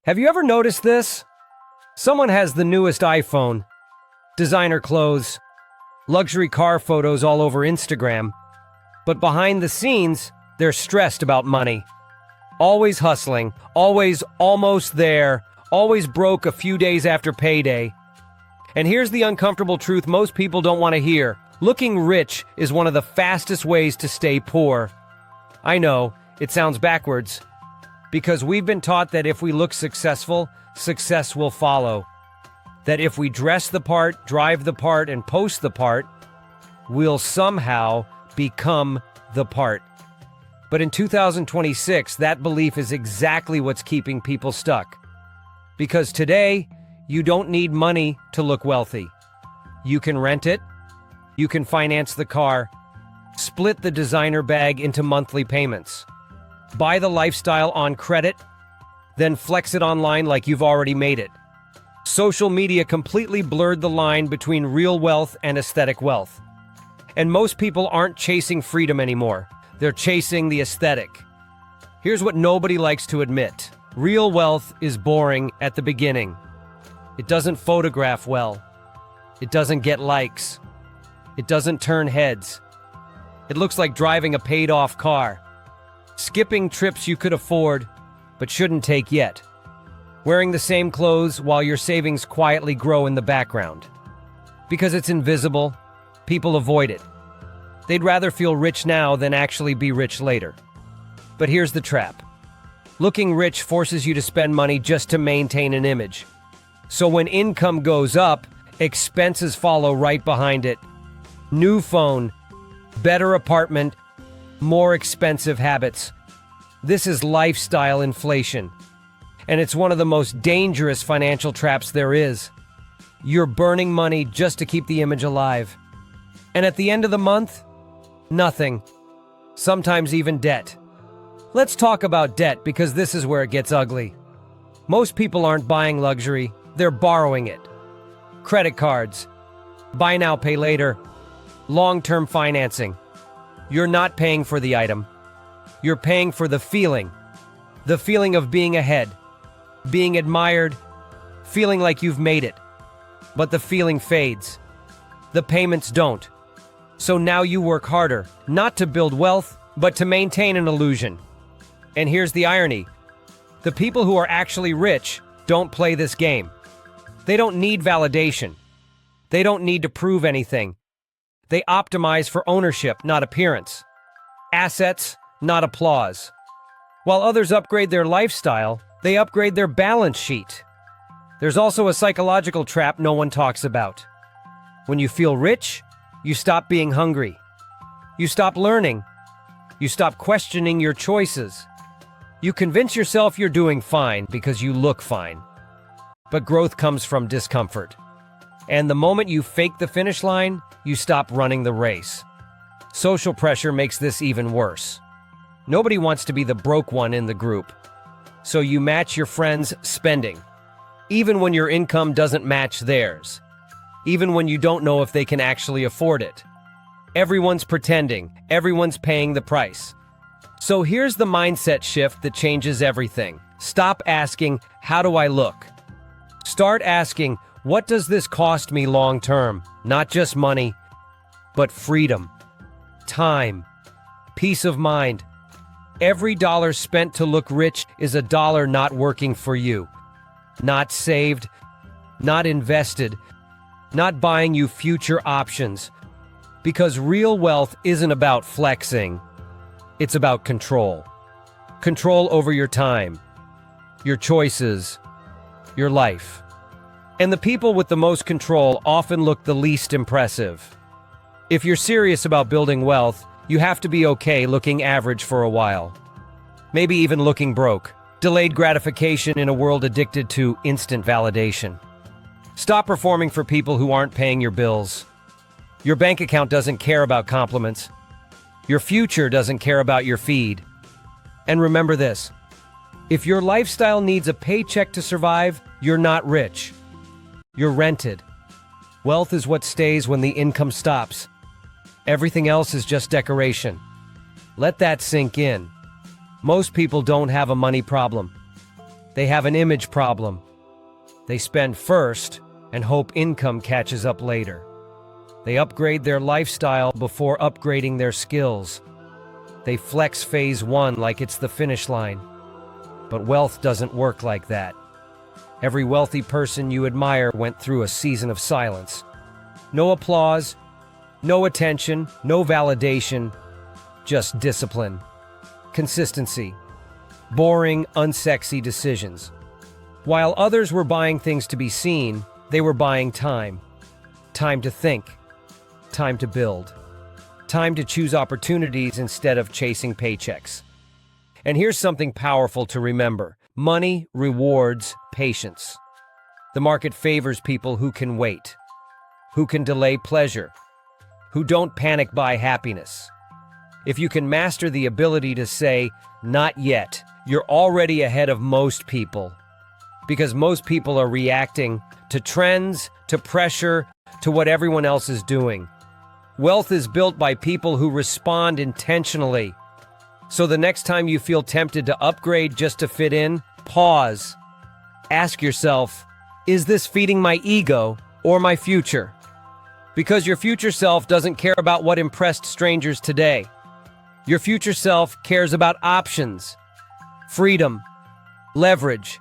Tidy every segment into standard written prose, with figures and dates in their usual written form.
Have you ever noticed this? Someone has the newest iPhone, designer clothes, luxury car photos all over Instagram, but behind the scenes, they're stressed about money. Always hustling, always almost there, always broke a few days after payday. And here's the uncomfortable truth most people don't want to hear. Looking rich is one of the fastest ways to stay poor. I know, it sounds backwards, because we've been taught that if we look successful, success will follow. That if we dress the part, drive the part, and post the part, we'll somehow become the part. But in 2026, that belief is exactly what's keeping people stuck. Because today, you don't need money to look wealthy. You can rent it, you can finance the car, split the designer bag into monthly payments, buy the lifestyle on credit, then flex it online like you've already made it. Social media completely blurred the line between real wealth and aesthetic wealth. And most people aren't chasing freedom anymore. They're chasing the aesthetic. Here's what nobody likes to admit. Real wealth is boring at the beginning. It doesn't photograph well. It doesn't get likes. It doesn't turn heads. It looks like driving a paid-off car. Skipping trips you could afford, but shouldn't take yet. Wearing the same clothes while your savings quietly grow in the background. Because it's invisible, people avoid it. They'd rather feel rich now than actually be rich later. But here's the trap. Looking rich forces you to spend money just to maintain an image. So when income goes up, expenses follow right behind it. New phone, better apartment, more expensive habits. This is lifestyle inflation. And it's one of the most dangerous financial traps there is. You're burning money just to keep the image alive. And at the end of the month, nothing. Sometimes even debt. Let's talk about debt because this is where it gets ugly. Most people aren't buying luxury, they're borrowing it. Credit cards, buy now, pay later, long-term financing. You're not paying for the item. You're paying for the feeling of being ahead, being admired, feeling like you've made it. But the feeling fades. The payments don't. So now you work harder, not to build wealth, but to maintain an illusion. And here's the irony. The people who are actually rich don't play this game. They don't need validation. They don't need to prove anything. They optimize for ownership, not appearance. Assets, not applause. While others upgrade their lifestyle, they upgrade their balance sheet. There's also a psychological trap no one talks about. When you feel rich, you stop being hungry. You stop learning. You stop questioning your choices. You convince yourself you're doing fine because you look fine. But growth comes from discomfort. And the moment you fake the finish line, you stop running the race. Social pressure makes this even worse. Nobody wants to be the broke one in the group. So you match your friends' spending, even when your income doesn't match theirs. Even when you don't know if they can actually afford it. Everyone's pretending, everyone's paying the price. So here's the mindset shift that changes everything. Stop asking, how do I look? Start asking, what does this cost me long term? Not just money, but freedom, time, peace of mind. Every dollar spent to look rich is a dollar not working for you. Not saved, not invested, not buying you future options. Because real wealth isn't about flexing. It's about control. Control over your time, your choices, your life. And the people with the most control often look the least impressive. If you're serious about building wealth, you have to be okay looking average for a while. Maybe even looking broke. Delayed gratification in a world addicted to instant validation. Stop performing for people who aren't paying your bills. Your bank account doesn't care about compliments. Your future doesn't care about your feed. And remember this. If your lifestyle needs a paycheck to survive, you're not rich. You're rented. Wealth is what stays when the income stops. Everything else is just decoration. Let that sink in. Most people don't have a money problem. They have an image problem. They spend first and hope income catches up later. They upgrade their lifestyle before upgrading their skills. They flex phase one like it's the finish line. But wealth doesn't work like that. Every wealthy person you admire went through a season of silence. No applause, no attention, no validation, just discipline, consistency, boring, unsexy decisions. While others were buying things to be seen, they were buying time. Time to think, time to build, time to choose opportunities instead of chasing paychecks. And here's something powerful to remember. Money rewards patience. The market favors people who can wait, who can delay pleasure, who don't panic buy happiness. If you can master the ability to say, "Not yet," you're already ahead of most people. Because most people are reacting to trends, to pressure, to what everyone else is doing. Wealth is built by people who respond intentionally. So the next time you feel tempted to upgrade just to fit in, pause. Ask yourself, is this feeding my ego or my future? Because your future self doesn't care about what impressed strangers today. Your future self cares about options, freedom, leverage.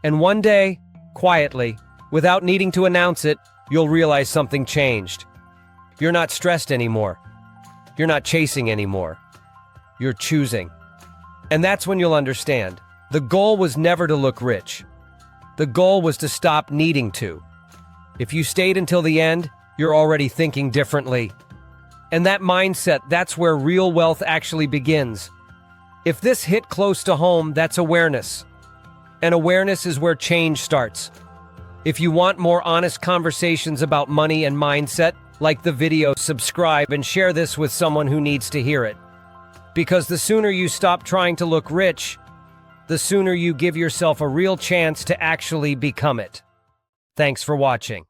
And one day, quietly, without needing to announce it, you'll realize something changed. You're not stressed anymore. You're not chasing anymore. You're choosing. And that's when you'll understand. The goal was never to look rich. The goal was to stop needing to. If you stayed until the end, you're already thinking differently. And that mindset, that's where real wealth actually begins. If this hit close to home, that's awareness. And awareness is where change starts. If you want more honest conversations about money and mindset, like the video, subscribe, and share this with someone who needs to hear it. Because the sooner you stop trying to look rich, the sooner you give yourself a real chance to actually become it. Thanks for watching.